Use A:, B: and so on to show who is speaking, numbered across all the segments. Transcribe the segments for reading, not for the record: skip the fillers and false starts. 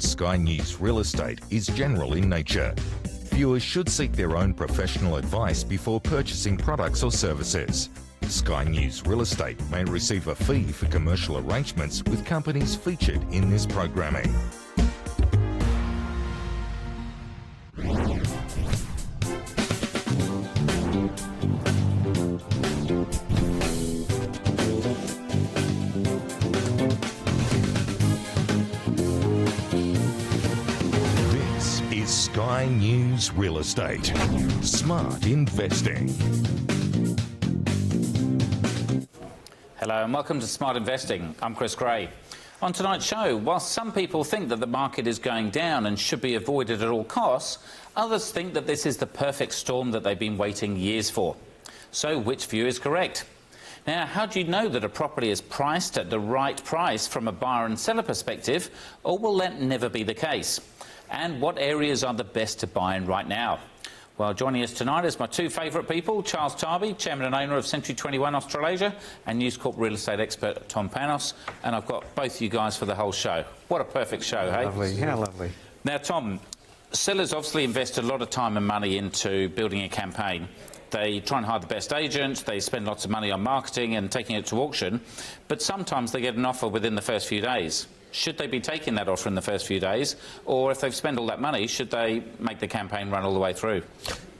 A: Sky News Real Estate is general in nature. Viewers should seek their own professional advice before purchasing products or services. Sky News Real Estate may receive a fee for commercial arrangements with companies featured in this programming. Sky News Real Estate. Smart investing.
B: Hello and welcome to Smart Investing. I'm Chris Gray. On tonight's show, whilst some people think that the market is going down and should be avoided at all costs, others think that this is the perfect storm that they've been waiting years for. So which view is correct? Now, how do you know that a property is priced at the right price from a buyer and seller perspective, or will that never be the case? And what areas are the best to buy in right now? Well, joining us tonight is my two favourite people, Charles Tarbey, Chairman and owner of Century 21 Australasia, and News Corp real estate expert Tom Panos. And I've got both you guys for the whole show. What a perfect show, hey?
C: Lovely, how lovely.
B: Now, Tom, sellers obviously invest a lot of time and money into building a campaign. They try and hire the best agents, they spend lots of money on marketing and taking it to auction, but sometimes they get an offer within the first few days. Should they be taking that offer in the first few days, or if they've spent all that money, should they make the campaign run all the way through?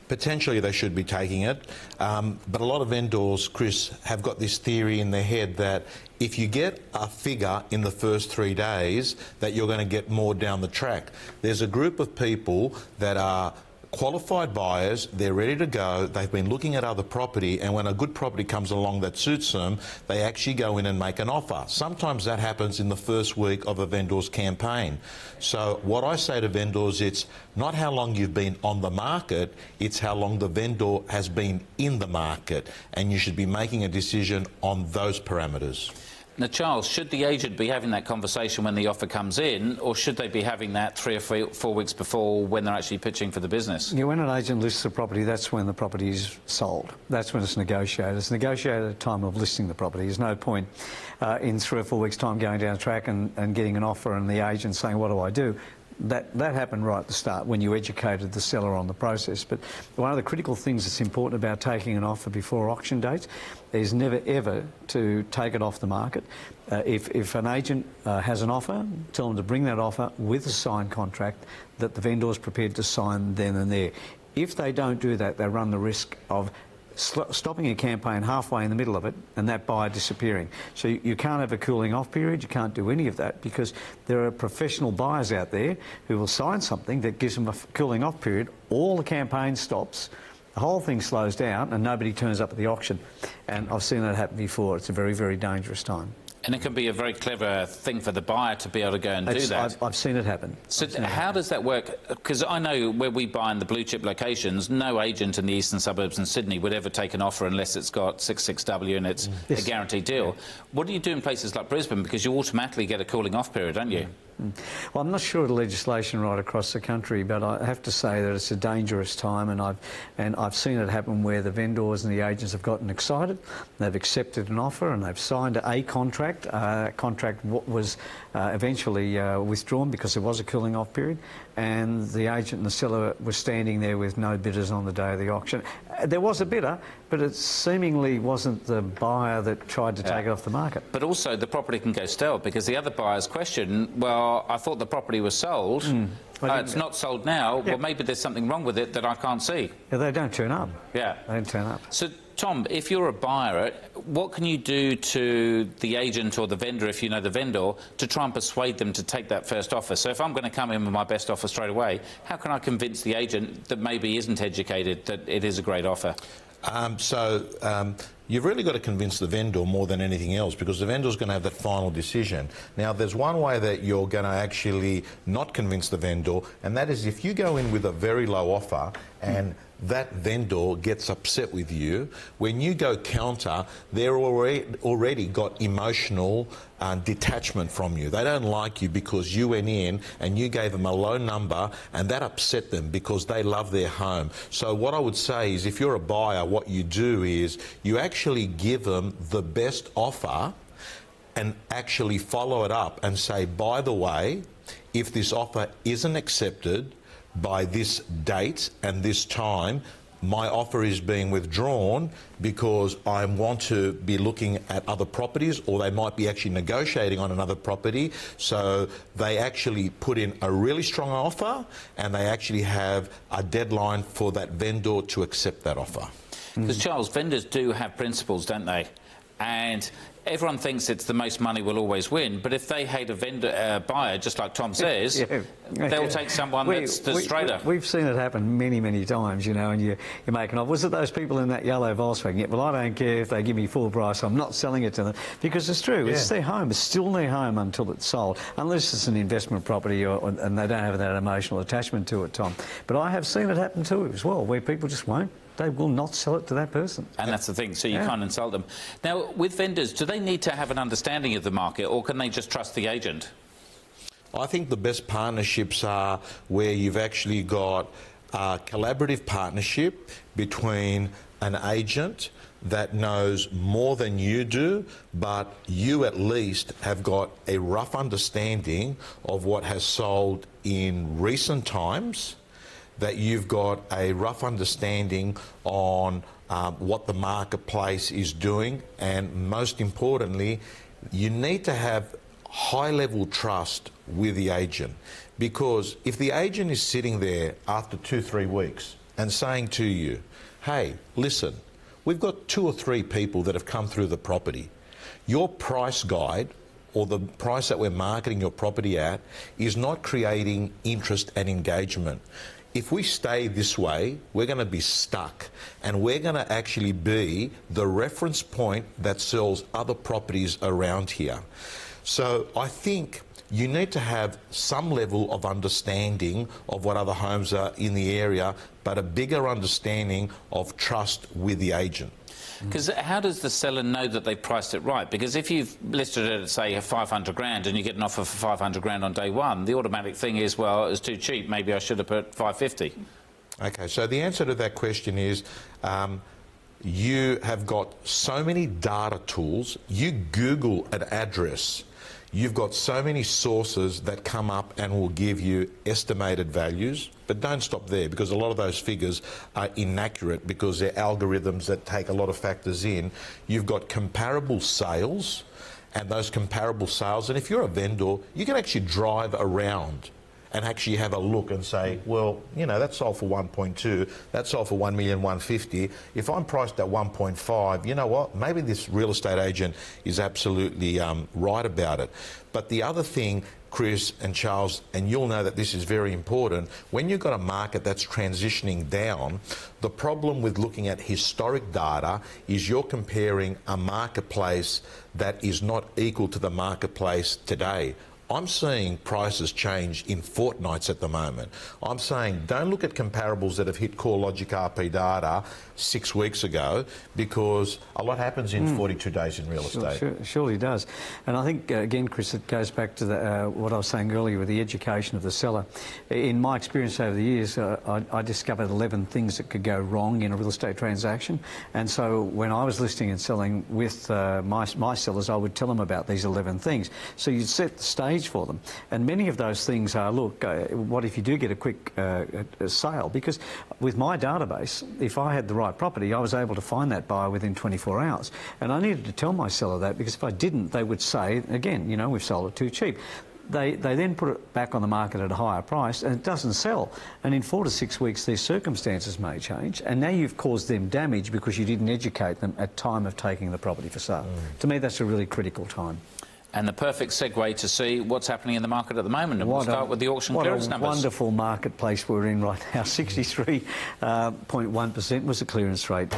C: Potentially they should be taking it, but a lot of vendors, Chris, have got this theory in their head that if you get a figure in the first 3 days, that you're going to get more down the track. There's a group of people that are qualified buyers, they're ready to go, they've been looking at other property, and when a good property comes along that suits them, they actually go in and make an offer. Sometimes that happens in the first week of a vendor's campaign. So what I say to vendors, it's not how long you've been on the market, it's how long the vendor has been in the market, and you should be making a decision on those parameters.
B: Now, Charles, should the agent be having that conversation when the offer comes in, or should they be having that 3 or 4 weeks before when they're actually pitching for the business?
D: Yeah, when an agent lists the property, that's when the property is sold. That's when it's negotiated. It's negotiated at the time of listing the property. There's no point in 3 or 4 weeks' time going down the track and getting an offer and the agent saying, what do I do? That happened right at the start when you educated the seller on the process. But one of the critical things that's important about taking an offer before auction dates is never ever to take it off the market. If an agent has an offer, tell them to bring that offer with a signed contract that the vendor is prepared to sign then and there. If they don't do that, they run the risk of stopping a campaign halfway in the middle of it and that buyer disappearing. So you can't have a cooling off period, you can't do any of that, because there are professional buyers out there who will sign something that gives them a cooling off period, all the campaign stops, the whole thing slows down and nobody turns up at the auction. And I've seen that happen before. It's a very, very dangerous time.
B: And it can be a very clever thing for the buyer to be able to go and do that.
D: I've seen it happen.
B: So how does that work? Because I know where we buy in the blue chip locations, no agent in the eastern suburbs in Sydney would ever take an offer unless it's got 66W and it's a guaranteed deal. What do you do in places like Brisbane? Because you automatically get a cooling off period, don't you?
D: Well, I'm not sure of the legislation right across the country, but I have to say that it's a dangerous time, and I've seen it happen where the vendors and the agents have gotten excited, they've accepted an offer and they've signed a contract. Contract was eventually withdrawn because there was a cooling off period, and the agent and the seller were standing there with no bidders on the day of the auction. There was a bidder, but it seemingly wasn't the buyer that tried to take it off the market.
B: But also the property can go stale because the other buyers question, well, I thought the property was sold, it's not sold now, well, maybe there's something wrong with it that I can't see.
D: Yeah, they don't turn up.
B: Yeah.
D: They don't turn up.
B: So, Tom, if you're a buyer, what can you do to the agent or the vendor, if you know the vendor, to try and persuade them to take that first offer? So if I'm going to come in with my best offer straight away, how can I convince the agent that maybe isn't educated that it is a great offer?
C: You've really got to convince the vendor more than anything else, because the vendor's going to have that final decision. Now, there's one way that you're going to actually not convince the vendor, and that is if you go in with a very low offer and that vendor gets upset with you, when you go counter, they're already got emotional detachment from you. They don't like you because you went in and you gave them a low number, and that upset them because they love their home. So what I would say is, if you're a buyer, what you do is you actually give them the best offer and actually follow it up and say, by the way, if this offer isn't accepted by this date and this time, my offer is being withdrawn because I want to be looking at other properties, or they might be actually negotiating on another property. So they actually put in a really strong offer, and they actually have a deadline for that vendor to accept that offer.
B: Because, Charles, vendors do have principles, don't they? And everyone thinks it's the most money will always win, but if they hate a buyer, just like Tom says, they'll take someone that's straighter.
D: We've seen it happen many, many times, you know, and you make an offer. Was it those people in that yellow Volkswagen? Yeah, well, I don't care if they give me full price, I'm not selling it to them. Because it's true, it's their home, it's still their home until it's sold, unless it's an investment property and they don't have that emotional attachment to it, Tom. But I have seen it happen too as well, where people just won't. They will not sell it to that person.
B: And that's the thing, so you can't insult them. Now, with vendors, do they need to have an understanding of the market, or can they just trust the agent?
C: I think the best partnerships are where you've actually got a collaborative partnership between an agent that knows more than you do, but you at least have got a rough understanding of what has sold in recent times, that you've got a rough understanding on what the marketplace is doing, and most importantly, you need to have high-level trust with the agent, because if the agent is sitting there after 2-3 weeks and saying to you, hey, listen, we've got 2 or 3 people that have come through the property, your price guide or the price that we're marketing your property at is not creating interest and engagement. If we stay this way, we're going to be stuck, and we're going to actually be the reference point that sells other properties around here. So I think you need to have some level of understanding of what other homes are in the area, but a bigger understanding of trust with the agent.
B: Because how does the seller know that they've priced it right? Because if you've listed it at, say, 500 grand and you get an offer for 500 grand on day one, the automatic thing is, well, it's too cheap, maybe I should have put 550.
C: Okay, so the answer to that question is you have got so many data tools. You Google an address, you've got so many sources that come up and will give you estimated values. But don't stop there, because a lot of those figures are inaccurate because they're algorithms that take a lot of factors in. You've got comparable sales, and those comparable sales, and if you're a vendor, you can actually drive around and actually have a look and say, well, you know, that sold for 1.2, that sold for 1,150,000. If I'm priced at 1.5, you know what? Maybe this real estate agent is absolutely right about it. But the other thing, Chris and Charles, and you'll know that this is very important, when you've got a market that's transitioning down, the problem with looking at historic data is you're comparing a marketplace that is not equal to the marketplace today. I'm seeing prices change in fortnights at the moment. I'm saying don't look at comparables that have hit CoreLogic RP data 6 weeks ago, because a lot happens in 42 days in real estate.
D: Surely does. And I think, again, Chris, it goes back to what I was saying earlier with the education of the seller. In my experience over the years, I discovered 11 things that could go wrong in a real estate transaction. And so when I was listing and selling with my sellers, I would tell them about these 11 things. So you'd set the stage for them. And many of those things are, look, what if you do get a quick sale? Because with my database, if I had the right property, I was able to find that buyer within 24 hours. And I needed to tell my seller that, because if I didn't, they would say, again, you know, we've sold it too cheap. They then put it back on the market at a higher price, and it doesn't sell. And in 4 to 6 weeks, their circumstances may change, and now you've caused them damage because you didn't educate them at time of taking the property for sale. To me, that's a really critical time.
B: And the perfect segue to see what's happening in the market at the moment. And we'll start with the auction clearance numbers.
D: What a wonderful marketplace we're in right now. 63.1% was the clearance rate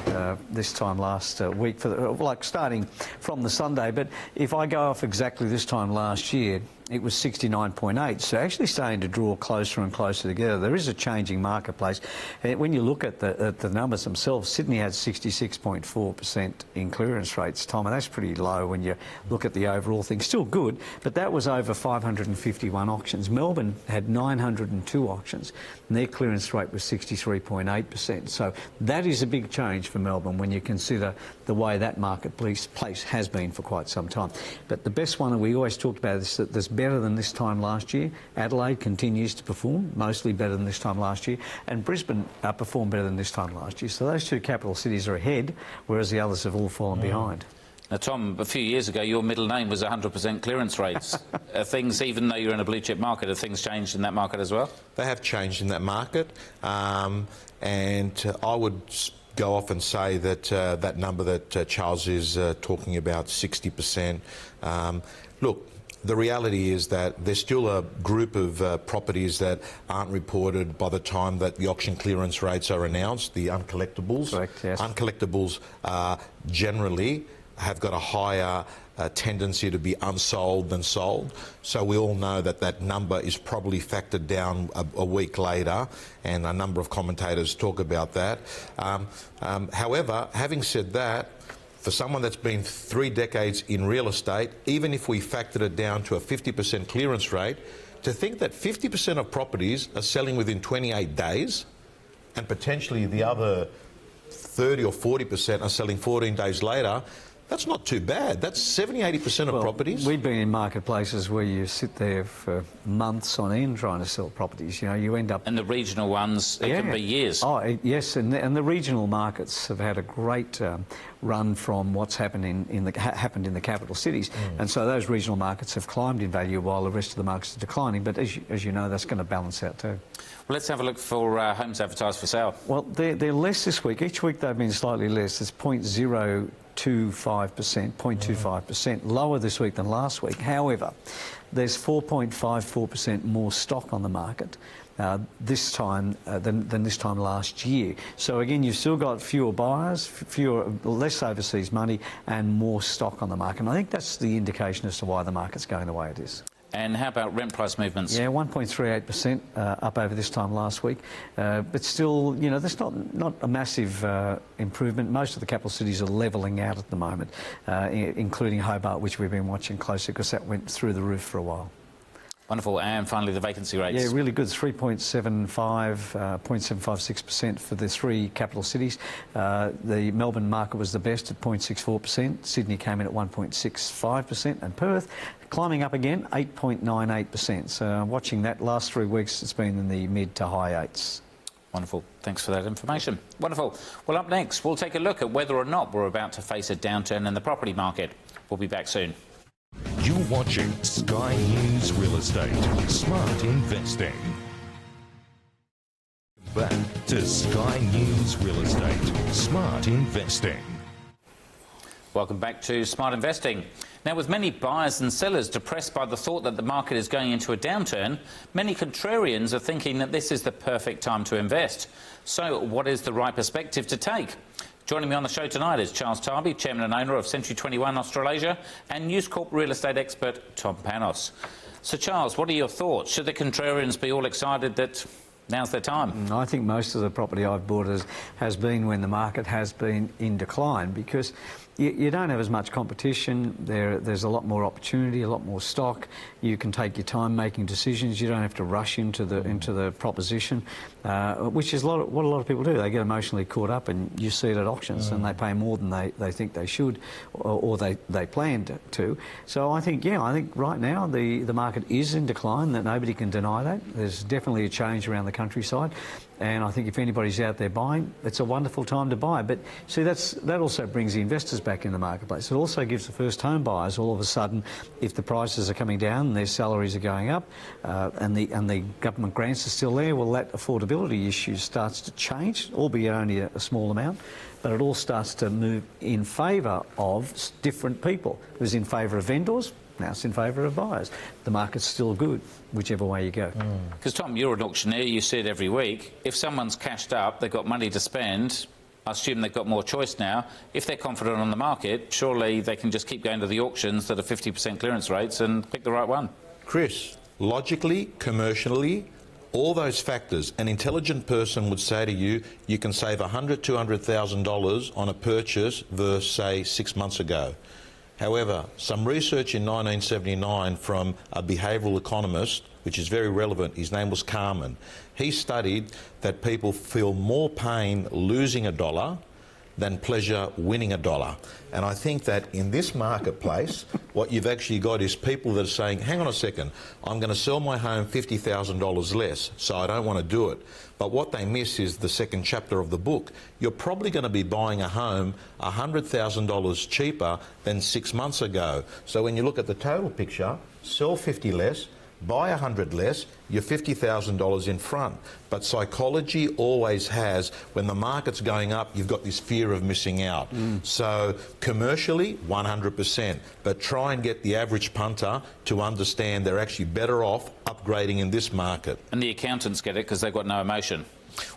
D: this time last week, for starting from the Sunday. But if I go off exactly this time last year, it was 69.8, so actually starting to draw closer and closer together. There is a changing marketplace. And when you look at the numbers themselves, Sydney had 66.4% in clearance rates, Tom, and that's pretty low when you look at the overall thing. Still good, but that was over 551 auctions. Melbourne had 902 auctions, and their clearance rate was 63.8%. So that is a big change for Melbourne when you consider the way that marketplace has been for quite some time. But the best one, and we always talked about this, that there's better than this time last year. Adelaide continues to perform, mostly better than this time last year. And Brisbane performed better than this time last year. So those two capital cities are ahead, whereas the others have all fallen behind.
B: Now, Tom, a few years ago, your middle name was 100% clearance rates. Things, even though you're in a blue chip market, have things changed in that market as well?
C: They have changed in that market, and I would go off and say that that number that Charles is talking about, 60%. Look, the reality is that there's still a group of properties that aren't reported by the time that the auction clearance rates are announced, the uncollectibles.
D: Correct, yes.
C: Uncollectibles generally have got a higher tendency to be unsold than sold. So we all know that that number is probably factored down a week later, and a number of commentators talk about that. However, having said that, for someone that's been 3 decades in real estate, even if we factored it down to a 50% clearance rate, to think that 50% of properties are selling within 28 days and potentially the other 30 or 40% are selling 14 days later, that's not too bad. That's 70–80% of properties.
D: We've been in marketplaces where you sit there for months on end trying to sell properties. You know, you end up...
B: And the regional ones, it can be years.
D: Oh, yes, and the regional markets have had a great run from what's happened in the capital cities. And so those regional markets have climbed in value while the rest of the markets are declining. But as you know, that's going to balance out too.
B: Well, let's have a look for homes advertised for sale.
D: Well, they're less this week. Each week they've been slightly less. It's 0.25%, 0.25%, lower this week than last week. However, there's 4.54% more stock on the market this time than this time last year. So again, you've still got fewer buyers, less overseas money, and more stock on the market. And I think that's the indication as to why the market's going the way it is.
B: And how about rent price movements?
D: Yeah, 1.38% up over this time last week. But still, you know, that's not a massive improvement. Most of the capital cities are levelling out at the moment, including Hobart, which we've been watching closely because that went through the roof for a while.
B: Wonderful. And finally, the vacancy rates.
D: Yeah, really good. 0.756% for the 3 capital cities. The Melbourne market was the best at 0.64%. Sydney came in at 1.65%, and Perth climbing up again, 8.98%. So watching that last 3 weeks, it's been in the mid to high 8s.
B: Wonderful. Thanks for that information. Wonderful. Well, up next, we'll take a look at whether or not we're about to face a downturn in the property market. We'll be back soon.
A: You're watching Sky News Real Estate. Smart investing. Back to Sky News Real Estate. Smart investing.
B: Welcome back to Smart Investing. Now, with many buyers and sellers depressed by the thought that the market is going into a downturn, many contrarians are thinking that this is the perfect time to invest. So, what is the right perspective to take? Joining me on the show tonight is Charles Tarbey, Chairman and owner of Century 21 Australasia, and News Corp real estate expert Tom Panos. So, Charles, what are your thoughts? Should the contrarians be all excited that now's their time?
D: I think most of the property I've bought has been when the market has been in decline, because you don't have as much competition. There's a lot more opportunity, a lot more stock. You can take your time making decisions. You don't have to rush into the proposition, which is what a lot of people do. They get emotionally caught up, and you see it at auctions, and they pay more than they think they should, or they planned to. So I think right now the market is in decline. That nobody can deny that. There's definitely a change around the countryside. And I think if anybody's out there buying, it's a wonderful time to buy. But see, that also brings the investors back in the marketplace. It also gives the first home buyers, all of a sudden, if the prices are coming down and their salaries are going up, and the government grants are still there, well, that affordability issue starts to change, albeit only a small amount. But it all starts to move in favour of different people. It was in favour of vendors. Now it's in favour of buyers. The market's still good, whichever way you go.
B: Because, Tom, you're an auctioneer, you see it every week. If someone's cashed up, they've got money to spend, I assume they've got more choice now. If they're confident on the market, surely they can just keep going to the auctions that are 50% clearance rates and pick the right one.
C: Chris, logically, commercially, all those factors, an intelligent person would say to you, you can save $100,000 to $200,000 on a purchase versus, say, 6 months ago. However, some research in 1979 from a behavioural economist, which is very relevant, his name was Carmen, he studied that people feel more pain losing $1 than pleasure winning a dollar. And I think that in this marketplace, what you've actually got is people that are saying, hang on a second, I'm going to sell my home $50,000 less, so I don't want to do it. But what they miss is the second chapter of the book. You're probably going to be buying a home $100,000 cheaper than 6 months ago. So when you look at the total picture, sell 50 less, buy 100 less, you're $50,000 in front. But psychology always has, when the market's going up, you've got this fear of missing out. So commercially, 100%. But try and get the average punter to understand they're actually better off upgrading in this market.
B: And the accountants get it because they've got no emotion.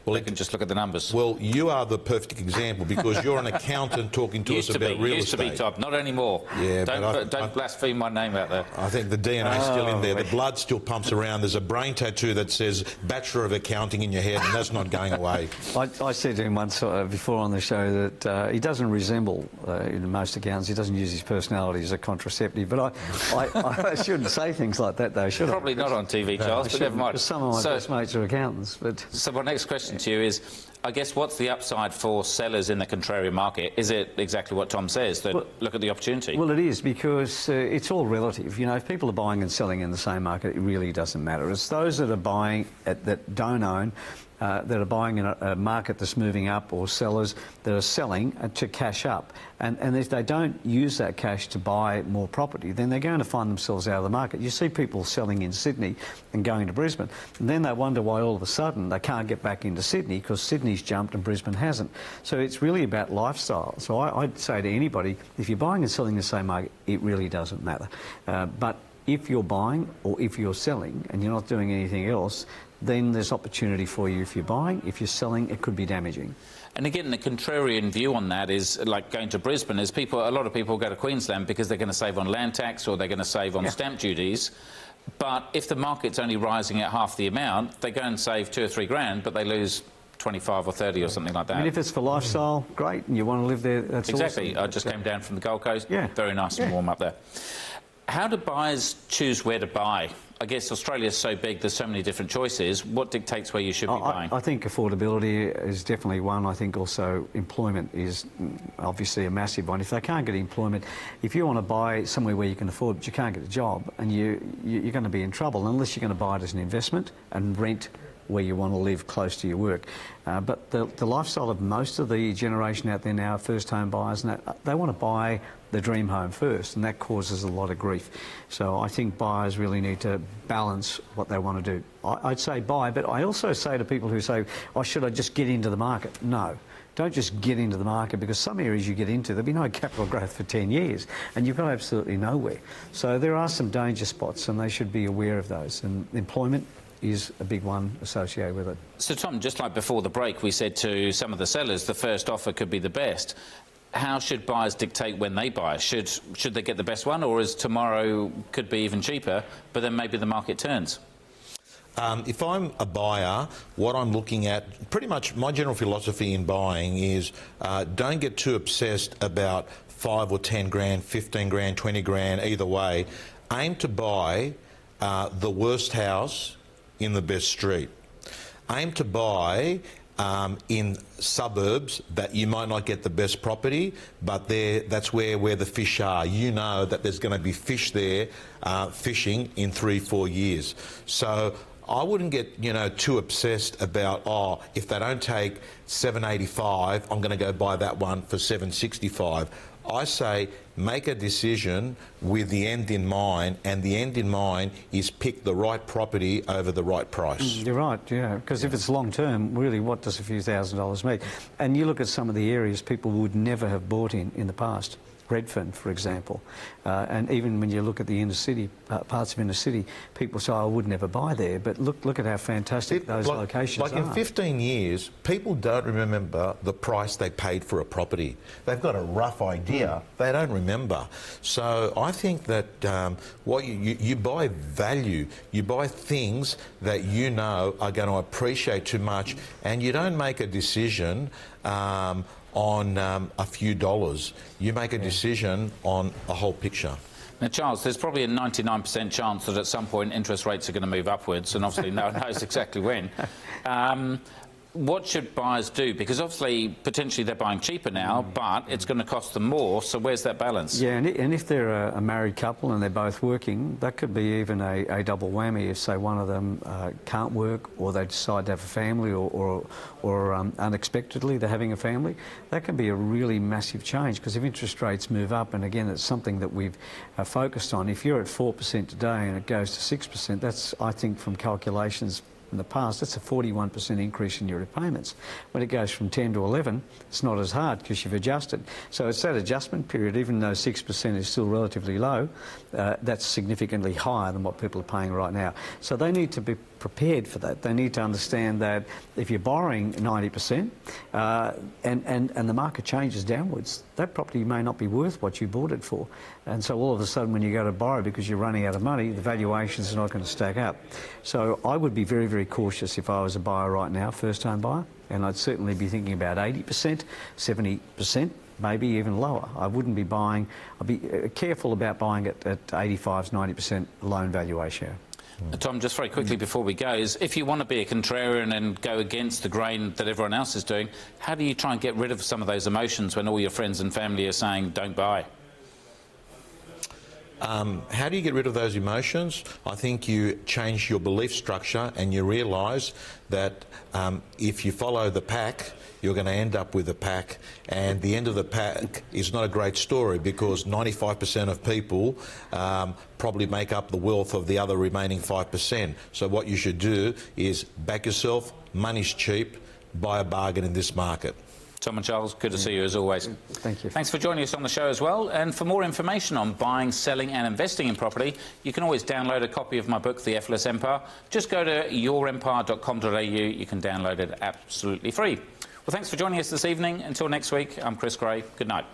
B: Well, they can just look at the numbers.
C: Well, you are the perfect example because you're an accountant talking to us about real estate.
B: Used to be, Tom. Not anymore.
C: Yeah,
B: don't blaspheme my name out there.
C: I think the DNA's still in there. The blood still pumps around. There's a brain tattoo that says Bachelor of Accounting in your head, and that's not going away.
D: I said to him once before on the show that he doesn't resemble, in most accountants, he doesn't use his personality as a contraceptive. But I shouldn't say things like that, though, should I?
B: Probably not on TV, Charles, but never mind.
D: Because some of my best mates are accountants. But
B: so my next question to you is, I guess, what's the upside for sellers in the contrarian market? Is it exactly what Tom says, that look at the opportunity?
D: Well, it is, because it's all relative. You know, if people are buying and selling in the same market, it really doesn't matter. It's those that are buying, that don't own, that are buying in a market that's moving up, or sellers that are selling to cash up. And if they don't use that cash to buy more property, then they're going to find themselves out of the market. You see people selling in Sydney and going to Brisbane, and then they wonder why all of a sudden they can't get back into Sydney because Sydney's jumped and Brisbane hasn't. So it's really about lifestyle. So I'd say to anybody, if you're buying and selling in the same market, it really doesn't matter. But if you're buying or if you're selling and you're not doing anything else, then there's opportunity for you if you're buying. If you're selling, it could be damaging.
B: And again, the contrarian view on that is, like going to Brisbane, is a lot of people go to Queensland because they're going to save on land tax or they're going to save on stamp duties. But if the market's only rising at half the amount, they go and save 2 or 3 grand, but they lose 25 or 30 or something like that.
D: I mean, if it's for lifestyle, great, and you want to live there, that's
B: exactly.
D: awesome.
B: I just came down from the Gold Coast.
D: Yeah.
B: Very nice and warm up there. How do buyers choose where to buy? I guess Australia's so big, there's so many different choices. What dictates where you should be buying?
D: I think affordability is definitely one. I think also employment is obviously a massive one. If they can't get employment, if you want to buy somewhere where you can afford but you can't get a job, and you're going to be in trouble unless you're going to buy it as an investment and rent where you want to live close to your work. But the lifestyle of most of the generation out there now, first home buyers, and they want to buy the dream home first, and that causes a lot of grief. So I think buyers really need to balance what they want to do. I'd say buy, but I also say to people who say, oh, should I just get into the market? No. Don't just get into the market, because some areas you get into, there'll be no capital growth for 10 years and you've got absolutely nowhere. So there are some danger spots and they should be aware of those. And employment is a big one associated with it.
B: So, Tom, just like before the break, we said to some of the sellers the first offer could be the best. How should buyers dictate when they buy? Should they get the best one, or is tomorrow could be even cheaper, but then maybe the market turns?
C: If I'm a buyer, what I'm looking at, pretty much my general philosophy in buying is don't get too obsessed about 5 or 10 grand, 15 grand, 20 grand, either way. Aim to buy the worst house in the best street. Aim to buy in suburbs that you might not get the best property, but that's where the fish are. You know that there's going to be fish there fishing in 3-4 years. So I wouldn't get, too obsessed about, oh, if they don't take 785, I'm going to go buy that one for 765. I say make a decision with the end in mind, and the end in mind is pick the right property over the right price.
D: You're right, yeah, because if it's long term, really, what does a few $1,000s mean? And you look at some of the areas people would never have bought in the past. Redfern, for example, and even when you look at the inner city, parts of inner city, people say, I would never buy there, but look at how fantastic those locations are.
C: Like in 15 years, people don't remember the price they paid for a property. They've got a rough idea, they don't remember. So I think that what you buy value, you buy things that you know are going to appreciate too much, and you don't make a decision on a few dollars. You make a decision on a whole picture.
B: Now, Charles, there's probably a 99% chance that at some point interest rates are going to move upwards, and obviously no one knows exactly when. what should buyers do? Because obviously, potentially they're buying cheaper now, but it's going to cost them more, so where's that balance?
D: Yeah, and if they're a married couple and they're both working, that could be even a double whammy if, say, one of them can't work, or they decide to have a family, or unexpectedly they're having a family. That can be a really massive change, because if interest rates move up, and again, it's something that we've focused on, if you're at 4% today and it goes to 6%, that's, I think, from calculations in the past, that's a 41% increase in your repayments. When it goes from 10 to 11, it's not as hard because you've adjusted. So it's that adjustment period, even though 6% is still relatively low, that's significantly higher than what people are paying right now. So they need to be prepared for that. They need to understand that if you're borrowing 90% and the market changes downwards, that property may not be worth what you bought it for. And so all of a sudden, when you go to borrow because you're running out of money, the valuations are not going to stack up. So I would be very, very cautious if I was a buyer right now, first-time buyer, and I'd certainly be thinking about 80%, 70%, maybe even lower. I wouldn't be buying, I'd be careful about buying at 85 to 90% loan value ratio.
B: Tom, just very quickly before we go, is if you want to be a contrarian and go against the grain that everyone else is doing, how do you try and get rid of some of those emotions when all your friends and family are saying don't buy?
C: How do you get rid of those emotions? I think you change your belief structure and you realise that if you follow the pack, you're going to end up with a pack, and the end of the pack is not a great story, because 95% of people probably make up the wealth of the other remaining 5%. So what you should do is back yourself, money's cheap, buy a bargain in this market.
B: Tom and Charles, good to see you as always.
D: Thank you.
B: Thanks for joining us on the show as well. And for more information on buying, selling and investing in property, you can always download a copy of my book, The Effortless Empire. Just go to yourempire.com.au. You can download it absolutely free. Well, thanks for joining us this evening. Until next week, I'm Chris Gray. Good night.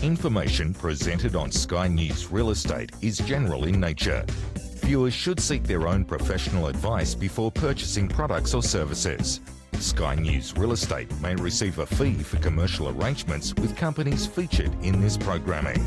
A: Information presented on Sky News Real Estate is general in nature. Viewers should seek their own professional advice before purchasing products or services. Sky News Real Estate may receive a fee for commercial arrangements with companies featured in this programming.